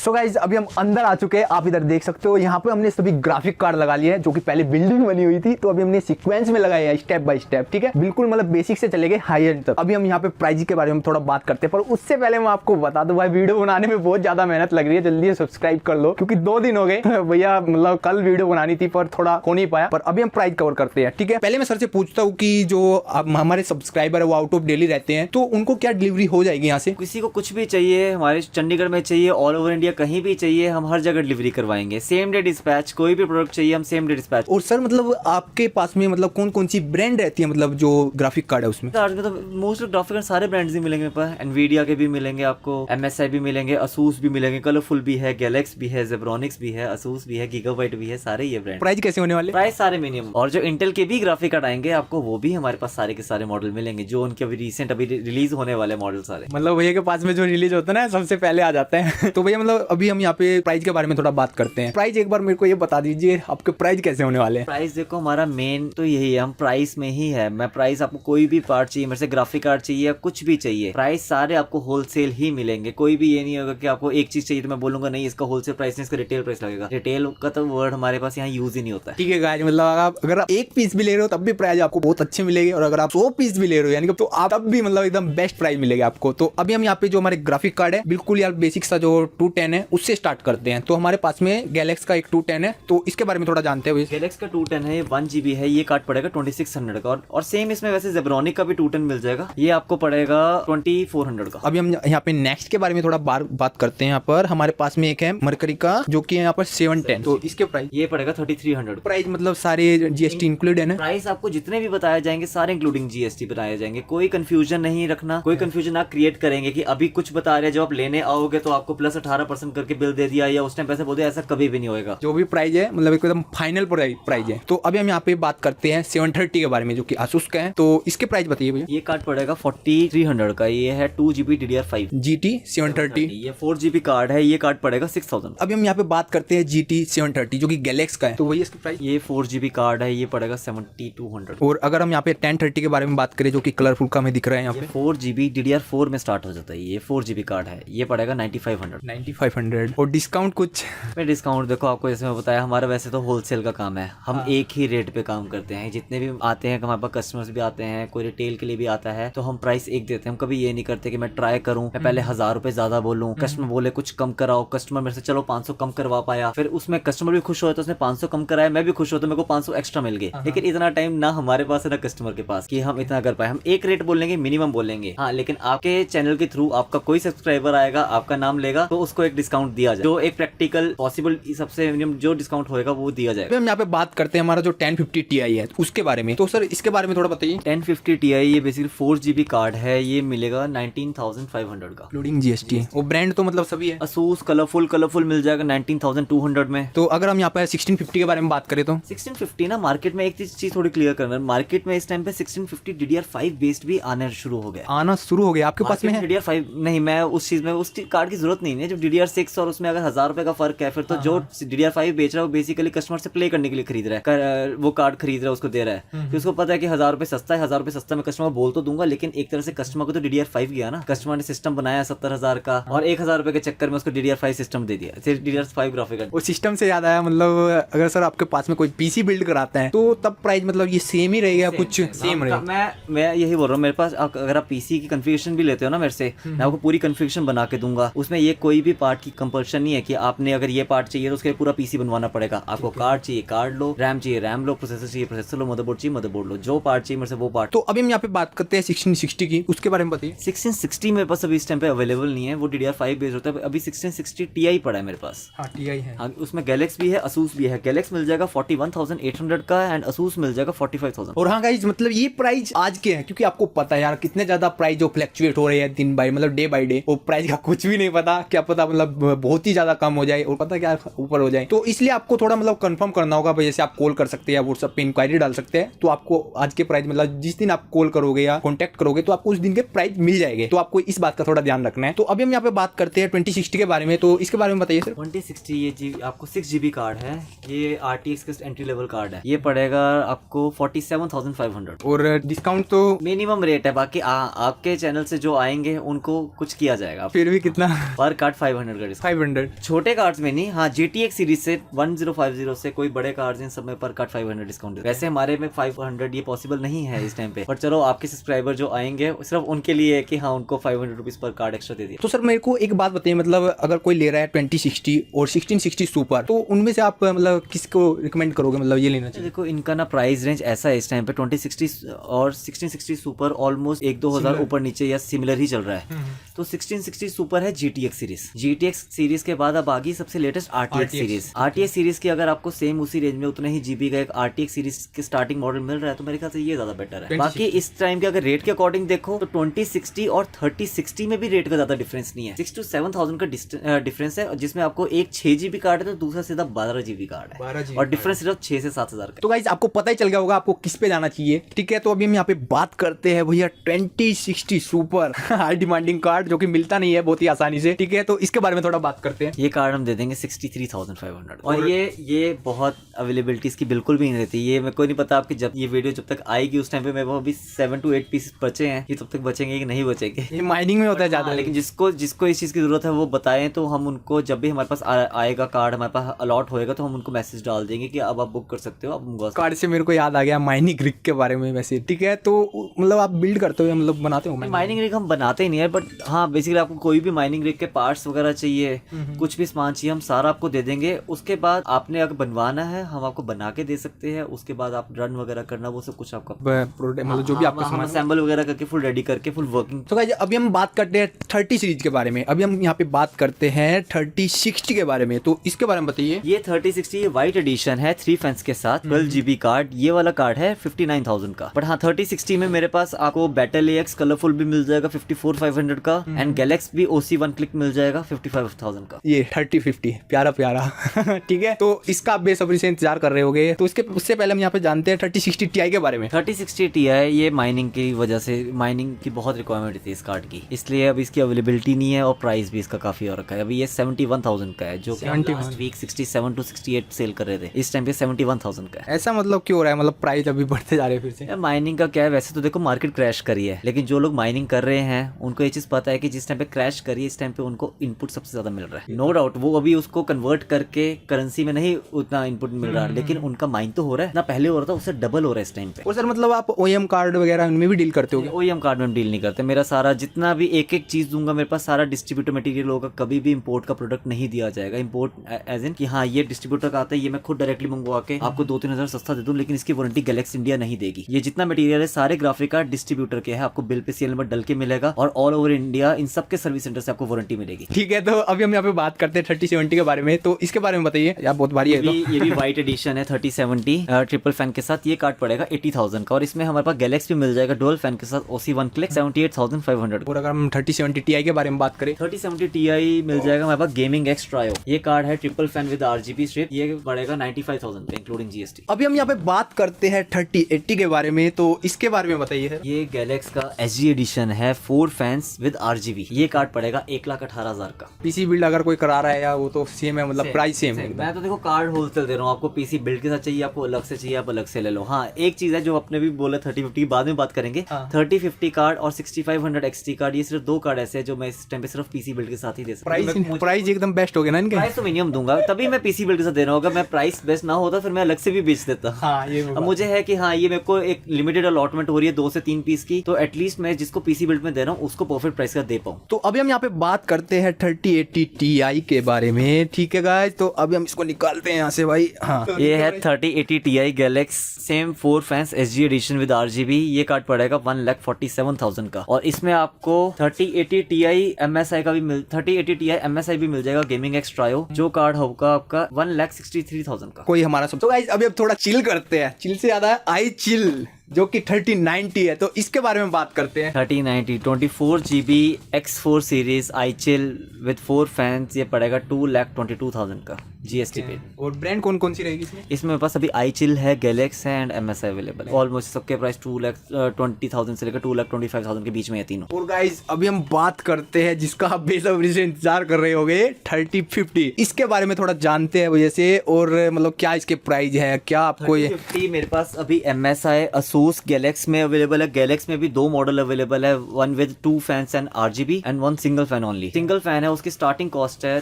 So guys अभी हम अंदर आ चुके हैं, आप इधर देख सकते हो। यहाँ पे हमने सभी ग्राफिक कार्ड लगा लिए हैं जो कि पहले बिल्डिंग बनी हुई थी, तो अभी हमने सीक्वेंस में लगाए हैं स्टेप बाय स्टेप। ठीक है, बिल्कुल मतलब बेसिक से चले गए हाई एंड तक। अभी हम यहाँ पे प्राइस के बारे में थोड़ा बात करते हैं, पर उससे पहले मैं आपको बता दूं भाई वीडियो बनाने में बहुत ज्यादा मेहनत लग रही है, जल्दी सब्सक्राइब कर लो क्योंकि 2 दिन हो गए भैया, मतलब कल वीडियो बनानी थी पर थोड़ा हो नहीं पाया। पर अभी हम प्राइस कवर करते हैं। ठीक है, पहले मैं सर से पूछता हूँ कि जो हमारे सब्सक्राइबर है वो आउट ऑफ दिल्ली रहते हैं, तो उनको क्या डिलीवरी हो जाएगी यहाँ से? किसी को कुछ भी चाहिए, हमारे चंडीगढ़ में चाहिए, ऑल ओवर इंडिया कहीं भी चाहिए, हम हर जगह डिलीवरी करवाएंगे। सेम डे डिस्पैच, कोई भी प्रोडक्ट चाहिए हम सेम डे डिस्पैच। और सर मतलब आपके पास में मतलब कौन कौन सी ब्रांड रहती है, मतलब जो ग्राफिक कार्ड है उसमें? कार्ड में तो मोस्ट ग्राफिक कार्ड सारे ब्रांड्स ही मिलेंगे पर एनवीडिया के भी मिलेंगे आपको, MSI भी मिलेंगे, असूस भी मिलेंगे, कलरफुल भी है, गैलेक्स भी है, जेब्रॉनिक्स भी है, असूस भी है, गीगाबाइट भी है, सारे ये ब्रांड। प्राइस कैसे होने वाले? प्राइस सारे मिनिमम। और जो इंटेल के भी ग्राफिक कार्ड आएंगे आपको, वो भी हमारे पास सारे के सारे मॉडल मिलेंगे, जो उनके अभी रिसेंट अभी रिलीज होने वाले मॉडल सारे। मतलब भैया के पास में जो रिलीज होता है ना सबसे पहले आ जाते हैं तो भैया मतलब अभी हम यहाँ पे प्राइस के बारे में थोड़ा बात करते हैं। प्राइस एक बार मेरे को ये बता दीजिए, आपके प्राइस कैसे होने वाले हैं? प्राइस देखो, हमारा मेन तो यही है, हम प्राइस में ही है। मैं प्राइस, आपको कोई भी पार्ट चाहिए मेरे से, ग्राफिक कार्ड चाहिए या कुछ भी चाहिए, प्राइस सारे आपको होलसेल ही मिलेंगे। कोई भी ये नहीं होगा कि आपको एक चीज चाहिए तो मैं बोलूंगा नहीं इसका होलसेल प्राइस नहीं, इसका रिटेल प्राइस लगेगा। रिटेल का तो वर्ड हमारे पास यहाँ यूज ही नहीं होता है। ठीक है गाइस, मतलब अगर आप एक पीस भी ले रहे हो तब भी प्राइस आपको बहुत अच्छे मिलेगी, और अगर आप 100 पीस भी ले रहे हो यानी कि तो आप तब भी मतलब एकदम बेस्ट प्राइस मिलेगा आपको। तो अभी हम यहाँ पे जो हमारे ग्राफिक कार्ड है बिल्कुल यार बेसिक सा जो 210 है उससे स्टार्ट करते हैं। तो हमारे पास में गैलेक्स का एक 210 है, तो इसके बारे में थोड़ा जानते हैं। गैलेक्स का 210 है, 1 GB है, ये कार्ड पड़ेगा 2600 का। और सेम इसमें वैसे जेब्रॉनिक का भी 210 मिल जाएगा, ये आपको पड़ेगा 2400 का। अभी हम यहाँ पे नेक्स्ट के बारे में थोड़ा बात करते हैं। यहाँ पर हमारे पास में एक है मरकरी का जो कि यहाँ पर 710, तो इसके प्राइस ये पड़ेगा 3300। प्राइस मतलब सारे GST इंक्लूड है ना? प्राइस आपको जितने भी बताए जाएंगे सारे इंक्लूडिंग GST बताए जाएंगे, कोई कंफ्यूजन नहीं रखना, कोई कंफ्यूजन आप क्रिएट करेंगे कि अभी कुछ बता रहे हैं, जब आप लेने आओगे तो आपको प्लस 18% करके बिल दे दिया या उस टाइम पैसे बोल दिया, ऐसा कभी भी नहीं होगा। जो भी प्राइस है मतलब एकदम फाइनल प्राइस है। तो अभी हम यहाँ पे बात करते हैं 730 के बारे में जो कि आसूस का है, तो इसके प्राइस बताइए भैया। ये कार्ड पड़ेगा 4300 का, ये है 2 GB DDR5 GT 730, ये 4 GB कार्ड है, ये कार्ड पड़ेगा 6000। अभी हम यहाँ पे बात करते हैं GT 730 जो कि गैलेक्स का है, तो वही इसकी प्राइस। ये 4 GB कार्ड है, ये पड़ेगा 7200। और अगर हम यहाँ पे 1030 के बारे में बात करें जो कि कलरफुल का हमें दिख रहा है यहाँ पे, 4 GB DDR4 में स्टार्ट हो जाता है, ये 4 GB कार्ड है, ये पड़ेगा 9500। और डिस्काउंट कुछ? मैं डिस्काउंट देखो आपको जैसे मैं बताया, हमारा वैसे तो होलसेल का काम है, हम एक ही रेट पे काम करते हैं। जितने भी आते हैं हमारे पास कस्टमर्स भी आते हैं, कोई रिटेल के लिए भी आता है, तो हम प्राइस एक देते हैं। हम कभी ये नहीं करते कि मैं ट्राई करूं, मैं पहले 1000 रुपए ज्यादा बोलूं, कस्टमर बोले कुछ कम कराओ, कस्टमर मेरे से चलो 500 कम करवा पाया, फिर उसमें कस्टमर भी खुश हो तो उसने 500 कम कराया, मैं भी खुश हो तो मेरे को 500 एक्स्ट्रा मिल गए। लेकिन इतना टाइम ना हमारे पास है ना कस्टमर के पास कि हम इतना कर पाए। हम एक रेट बोलेंगे, मिनिमम बोलेंगे, हाँ, लेकिन आपके चैनल के थ्रू आपका कोई सब्सक्राइबर आएगा, आपका नाम लेगा तो उसको एक डिस्काउंट दिया जाए, जो एक प्रैक्टिकल पॉसिबल सबसे मिनिमम जो डिस्काउंट होएगा वो दिया जाएगा। हम यहाँ पे बात करते हैं हमारा जो 1050 Ti है उसके बारे में, तो सर इसके बारे में थोड़ा बताइए। 1050 Ti ये बेसिकली 4 GB कार्ड है, ये मिलेगा 19,500 का इंक्लूडिंग GST। और ब्रांड तो मतलब सभी है, असूस कलरफुल मिल जाएगा 19,200 में। तो अगर हम यहाँ पे 1650 के बारे में बात करें तो 1650 ना, मार्केट में एक चीज थोड़ी क्लियर करना है, मार्केट में इस टाइम पे 1650 DDR5 बेस्ड भी आने शुरू हो गया, आना शुरू हो गया। आपके पास में है DDR5? नहीं, मैं उस चीज में उस कार्ड की जरूरत नहीं है। जब DDR6 और उसमें अगर 1000 रुपए का फर्क है, फिर तो जो DDR5 बेच रहा है वो बेसिकली कस्टमर से प्ले करने के लिए खरीद रहा है, वो कार्ड खरीद रहा है, उसको दे रहा है, तो उसको पता है कि 1000 रुपए सस्ता है, 1000 रुपए सस्ता मैं कस्टमर बोल तो दूंगा, लेकिन एक तरह से कस्टमर को तो DDR5 गया ना, कस्टमर ने सिस्टम बनाया 70,000 का और 1000 रुपए के चक्कर में उसको DDR5 सिस्टम दे दिया, सिर्फ DDR5 ग्राफिक कार्ड। और सिस्टम से याद आया, मतलब अगर सर आपके पास में कोई पीसी बिल्ड कराता है तो तब प्राइस मतलब ये सेम ही रहेगा, कुछ सेम रहेगा? मैं यही बोल रहा हूँ, मेरे पास अगर आप पीसी की कॉन्फ़िगरेशन भी लेते हो ना मेरे से, मैं आपको पूरी कॉन्फ़िगरेशन बना के दूंगा। उसमें ये कोई भी पार्ट की कंपल्शन नहीं है कि आपने अगर ये पार्ट चाहिए तो उसके पूरा पीसी बनवाना पड़ेगा। आपको कार्ड चाहिए कार्ड लो, रैम चाहिए रैम लो, प्रोसेसर चाहिए प्रोसेसर लो, मदरबोर्ड चाहिए मदरबोर्ड लो, जो पार्ट चाहिए मेरे से वो पार्ट। तो अभी हम यहाँ पे बात करते हैं 1660 की, उसके बारे में बताइए। 1660 मेरे पास अभी इस टाइम पे अवेलेबल नहीं है, वो DDR5 बेस्ड होता है। अभी 1660 Ti पड़ा है मेरे पास। हाँ, Ti है। हाँ, उसमें गैलेक्स भी है, असूस भी है। गैलेक्स मिल जाएगा 41,800 का एंड असूस मिल जाएगा 45,000। और हाँ गाइस, मतलब ये प्राइस आज के हैं क्योंकि आपको पता है यार कितने ज्यादा प्राइस जो फ्लक्चुएट हो रहे हैं दिन बाय मतलब डे बाय डे, वो प्राइस का कुछ भी नहीं पता, क्या पता मतलब बहुत ही ज्यादा कम हो जाए और पता क्या ऊपर हो जाए। तो इसलिए आपको थोड़ा मतलब कंफर्म करना होगा। जैसे आप कॉल कर सकते हैं या व्हाट्सएप पे इंक्वायरी डाल सकते हैं, तो आपको आज के प्राइस मतलब जिस दिन आप कॉल करोगे या कॉन्टैक्ट करोगे तो आपको उस दिन के प्राइस मिल जाएंगे। तो आपको इस बात का थोड़ा ध्यान रखना है। तो अभी हम यहाँ पे बात करते हैं 2060 के बारे में, तो इसके बारे में बताइए सर। 2060 ये आपको 6 GB कार्ड है, ये RTX का एंट्री लेवल कार्ड है, ये पड़ेगा आपको 47,500। और डिस्काउंट तो मिनिमम रेट है, बाकी आपके चैनल से जो आएंगे उनको कुछ किया जाएगा। फिर भी कितना? पर कार्ड 500 500 का डिस्काउंट। 500 छोटे कार्ड्स में नहीं, हाँ GTX सीरीज से 1050 से कोई बड़े कार्ड्स इन सब में पर कार्ड 500 डिस्काउंट देते हैं। वैसे हमारे में 500 ये पॉसिबल नहीं है इस टाइम पे, पर चलो आपके सब्सक्राइबर जो आएंगे सिर्फ उनके लिए है कि हाँ उनको 500 रुपीज पर कार्ड एक्स्ट्रा दे दिया। तो सर मेरे को एक बात बताइए, मतलब अगर कोई ले रहा है 2060 और 1660 सुपर, तो उनमें से आप मतलब किसको रिकमेंड करोगे, मतलब ये लेना चाहिए? देखो इनका ना प्राइस रेंज ऐसा है इस टाइम पे 2060 और 1660 सुपर ऑलमोस्ट 1-2 हज़ार ऊपर नीचे या सिमिलर ही चल रहा है। तो 1660 सुपर है GTX सीरीज। GTX सीरीज के बाद अब आ गई सबसे latest RTX series. RTX series की अगर आपको सेम उसी रेंज में उतना ही जीबी का एक RTX सीरीज के स्टार्टिंग मॉडल मिल रहा है तो मेरे ख्याल से ये ज्यादा बेटर है। बाकी इस टाइम के अगर रेट के अकॉर्डिंग देखो तो 2060 और 3060 में भी रेट का ज्यादा डिफरेंस नहीं है। 6 to 7,000 का डिफरेंस है, जिसमें आपको एक 6 GB कार्ड है तो दूसरा सीधा 12 GB कार्ड है और डिफरेंस सिर्फ 6 से 7 हज़ार का। तो गाइज आपको पता ही चल गया होगा आपको किस पे जाना चाहिए, ठीक है। तो अभी हम यहाँ पे बात करते हैं भैया 2060 सुपर हाई डिमांडिंग कार्ड जो कि मिलता नहीं है बहुत ही आसानी से, ठीक है। तो इसके बारे में थोड़ा बात करते हैं। ये कार्ड हम दे देंगे 63,500 और ये बहुत अवेलेबिलिटी इसकी बिल्कुल भी नहीं रहती। ये मेरे को नहीं पता आपकी जब ये वीडियो जब तक आएगी उस टाइम पे मेरे को अभी 7 to 8 पीस बचे हैं, ये तब तक बचेंगे कि नहीं बचेंगे ये माइनिंग में होता है ज्यादा। लेकिन जिसको इस चीज की जरूरत है वो बताएं तो हम उनको जब भी हमारे पास आएगा कार्ड हमारे पास अलॉट होएगा तो हम उनको मैसेज डाल देंगे कि अब आप बुक कर सकते हो। अब कार्ड से मेरे को याद आ गया माइनिंग रिग के बारे में वैसे, ठीक है। तो मतलब आप बिल्ड करते हो मतलब बनाते हो? माइनिंग रिग हम बनाते ही नहीं है, बट हाँ बेसिकली आपको कोई भी माइनिंग रिग के पार्ट्स वगैरह चाहिए, कुछ भी सामान चाहिए हम सारा आपको दे देंगे। उसके बाद आपने अगर बनवाना है हम आपको बना के दे सकते हैं, उसके बाद आप रन वगैरह करना वो सब कुछ आपका मतलब जो भी आपका सामान असेंबल वगैरह करके फुल रेडी करके फुल वर्किंग। तो गाइस अभी हम बात करते हैं 30 सीरीज के बारे में। अभी हम यहाँ पे बात करते हैं 3060 के बारे में, तो इसके बारे में बताइए। ये 3060 व्हाइट एडिशन है 3 फैंस के साथ 12 GB कार्ड। ये वाला कार्ड है 59,000 का, बट हाँ 3060 में मेरे पास आपको बैटल AX कलरफुल भी मिल जाएगा 54,500 का एंड गैलेक्स भी OC 1 क्लिक मिल जाएगा 55,000 का। ये 3050 प्यारा प्यारा ठीक है। तो इसका आप बेसब्री से इंतजार कर रहे होगे, तो उससे पहले हम यहाँ पे जानते हैं 3060 Ti के बारे में। 3060 Ti ये माइनिंग की वजह से माइनिंग की बहुत रिक्वायरमेंट थी इस कार्ड की, इसलिए अब इसकी अवेलेबिलिटी नहीं है और प्राइस भी इसका काफी और रखा है। अभी ये 71,000 का है जो कि लास्ट वीक 67 to 68 सेल कर रहे थे, इस टाइम पे 71,000 का है। ऐसा मतलब क्यों हो रहा है, मतलब प्राइस अभी बढ़ते जा रहे हैं फिर से? माइनिंग का क्या है, वैसे तो देखो मार्केट क्रैश करी है, लेकिन जो लोग माइनिंग कर रहे हैं उनको ये चीज पता है कि जिस टाइम पे क्रैश करी है इस टाइम पे उनको इनपुट सबसे ज्यादा मिल रहा है। नो डाउट वो अभी उसको कन्वर्ट करके करेंसी में नहीं उतना इनपुट मिल रहा है, लेकिन उनका माइन तो हो रहा है ना, पहले हो रहा था उससे डबल हो रहा है इस टाइम पे। और सर मतलब आप OEM कार्ड वगैरह उनमें भी डील करते हो? OEM कार्ड में डील नहीं करते, मेरा सारा जितना भी एक एक चीज दूंगा मेरे पास सारा डिस्ट्रीब्यूटर मटेरियल होगा, कभी भी इंपोर्ट का प्रोडक्ट नहीं दिया जाएगा। इंपोर्ट एज इन कि हाँ ये डिस्ट्रीब्यूटर का आता है, ये मैं खुद डायरेक्टली मंगवा के आपको 2-3 हज़ार सस्ता दे दूं, लेकिन इसकी वारंटी गैलेक्सी इंडिया नहीं देगी। ये जितना मटेरियल है सारे ग्राफिक कार्ड डिस्ट्रीब्यूटर के है, आपको बिल पे सीरियल नंबर डल के मिलेगा और ऑल ओवर इंडिया इन सब के सर्विस सेंटर से आपको वारंटी मिलेगी। ठीक है, तो अभी हम यहाँ पे बात करते हैं 3070 के बारे में, तो इसके बारे में बताइए यार, बहुत भारी है। ये भी व्हाइट एडिशन है 3070 ट्रिपल फैन के साथ। ये कार्ड पड़ेगा 80,000 का और इसमें हमारे पास गैलेक्सी भी मिल जाएगा डुअल फैन के साथ OC 1 क्लिक 78,500। और अगर हम 3070 Ti के बारे में बात करें, 3070 Ti मिल जाएगा हमारे पास गेमिंग एक्स ट्रायो। ये कार्ड है triple fan with RGB strip, ये पड़ेगा 95,000 पे इंक्लूडिंग GST। अभी हम यहाँ पे बात करते हैं 3080 के बारे में, तो इसके बारे में बताइए। ये गैलेक्स का SG एडिशन है 4 फैंस विद RGB। ये कार्ड पड़ेगा 1,18,000 का। पीसी बिल्ड अगर कोई करा रहा है या वो तो सेम है, मतलब प्राइस सेम है। मैं तो देखो कार्ड होलसेल दे रहा हूँ आपको, पीसी बिल्ड के साथ चाहिए आपको अलग से चाहिए आप अलग से ले लो। हाँ एक चीज है जो आपने भी बोला 3050 की बाद में बात करेंगे। 3050 कार्ड और 6500 XT कार्ड, ये सिर्फ 2 कार्ड ऐसे हैं जो मैं इस टाइम पे सिर्फ पीसी बिल्ड के साथ ही दे सकता हूँ। प्राइस एकदम बेस्ट हो गया ना इनके? प्राइस तो मिनिमम दूंगा तभी मैं पीसी बिल्ड के साथ दे रहा हूँ, अगर मैं प्राइस बेस्ट ना होता फिर मैं अलग से भी बेच देता। हाँ, ये अब मुझे है कि हाँ ये मेरे को एक लिमिटेड अलॉटमेंट हो रही है 2 से 3 पीस की, तो एटलीस्ट मैं जिसको पीसी बिल्ड में दे रहा हूँ उसको परफेक्ट प्राइस का दे पाऊँ। तो अभी हम यहाँ पे बात करते हैं 3080 Ti के बारे में, ठीक है गाइस। तो अभी हम इसको निकालते हैं यहाँ से भाई। हाँ ये है 3080 Ti Galax same 4 fans SG edition with RGB। ये कार्ड पड़ेगा 1,47,000 का और इसमें आपको 3080 Ti MSI का भी 3080 Ti MSI भी मिल जाएगा गेमिंग एक्स ट्रायो, जो कार्ड होगा आपका 1,63,000 का। कोई हमारा सब। तो गाइस अभी अब थोड़ा चिल करते हैं, चिल से ज्यादा है आई चिल जो कि 3090 है, तो इसके बारे में बात करते हैं। 3090 24GB X4 series I chill with 4 fans, ये पड़ेगा 2,22,000 का GST पे। और ब्रांड कौन कौन सी रहेगी इसमें? इसमें बस अभी आई चिल है, गैलेक्स है एंड MSI अवेलेबल है। ऑलमोस्ट सबके प्राइस 2,20,000 से लेकर 2,25,000 के बीच में है तीनों। और गाइस अभी हम बात करते हैं जिसका आप बेसब्री से इंतजार कर रहे होगे 3050। इसके बारे में थोड़ा जानते हैं वजह से, और मतलब क्या इसके प्राइस है, क्या आपको ये 3050 मेरे पास अभी MSI Asus Galax में अवेलेबल है। Galax में भी 2 मॉडल अवेलेबल है, one with 2 fans and RGB and 1 single fan only. Single fan है, उसकी स्टार्टिंग कॉस्ट है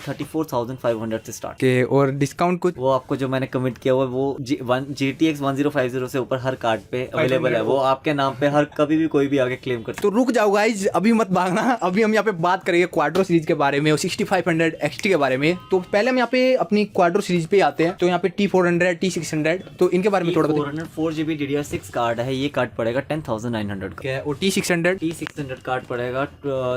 34,500 से स्टार्ट। के और डिस्काउंट कुछ? वो आपको जो मैंने कमिट किया हुआ है वो GTX 1050 से ऊपर हर कार्ड पे अवेलेबल है। वो आपके नाम पे हर कभी भी कोई भी आगे क्लेम कर। तो रुक जाओ गाइज, अभी मत भागना। अभी हम यहाँ पे बात करेंगे क्वाड्रो सीरीज के बारे में और 6500 XT के बारे में। तो पहले हम यहाँ पे अपनी क्वाड्रो सीरीज पे आते हैं। तो यहाँ पे T400 T600, तो इनके बारे में थोड़ा बताइए। 4GB DDR6 कार्ड है, ये कार्ड पड़ेगा 10,900 का। और T600 कार्ड पड़ेगा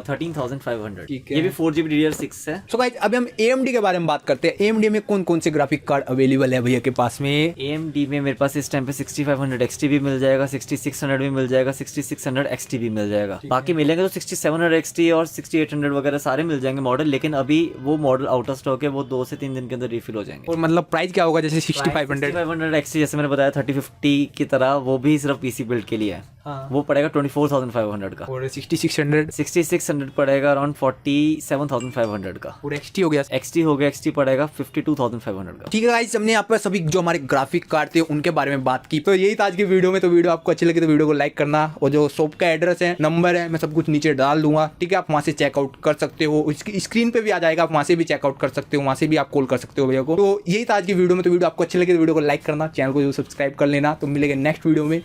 13,500। ठीक है। ये भी 4GB DDR6 है। सो गाइज अभी हम AMD के बारे में बात करते हैं। AMD में कौन कौन से ग्राफिक कार्ड अवेलेबल है भैया के पास में? AMD में मेरे पास इस टाइम पे 6500 XT भी मिल जाएगा, 6600 भी मिल जाएगा, 6600 XT भी मिल जाएगा। बाकी मिलेंगे तो 6700 XT और 6800 वगैरह सारे मिल जाएंगे मॉडल, लेकिन अभी वो मॉडल आउट ऑफ स्टॉक है, वो 2 से 3 दिन के अंदर रिफिल हो जाएंगे। और मतलब प्राइस क्या होगा? जैसे 6500 XT जैसे मैंने बताया 3050 की तरह, वो भी सिर्फ PC बिल्ड के लिए है। हाँ। वो पड़ेगा 24,500 का। और 6600 पड़ेगा अराउंड 47,500 का। और XT हो गया। XT हो गया, XT पड़ेगा 52,500 का। ठीक है गाइस, हमने यहाँ पर सभी जो हमारे ग्राफिक कार्ड थे उनके बारे में बात की। तो यही था आज की वीडियो में। तो वीडियो आपको अच्छी लगी तो वीडियो को लाइक करना, और जो शॉप का एड्रेस है, नंबर है, मैं सब कुछ नीचे डाल दूंगा। ठीक है, आप वहाँ से चेकआउट कर सकते हो। इसकी स्क्रीन पे भी आ जाएगा, आप वहाँ से भी चेकआउट कर सकते हो, वहाँ से भी आप कॉल कर सकते हो भैया को। तो यही था आज की वीडियो में। तो वीडियो आपको अच्छी लगी तो वीडियो को लाइक करना, चैनल को सब्सक्राइब कर लेना। तो मिलेंगे नेक्स्ट वीडियो में।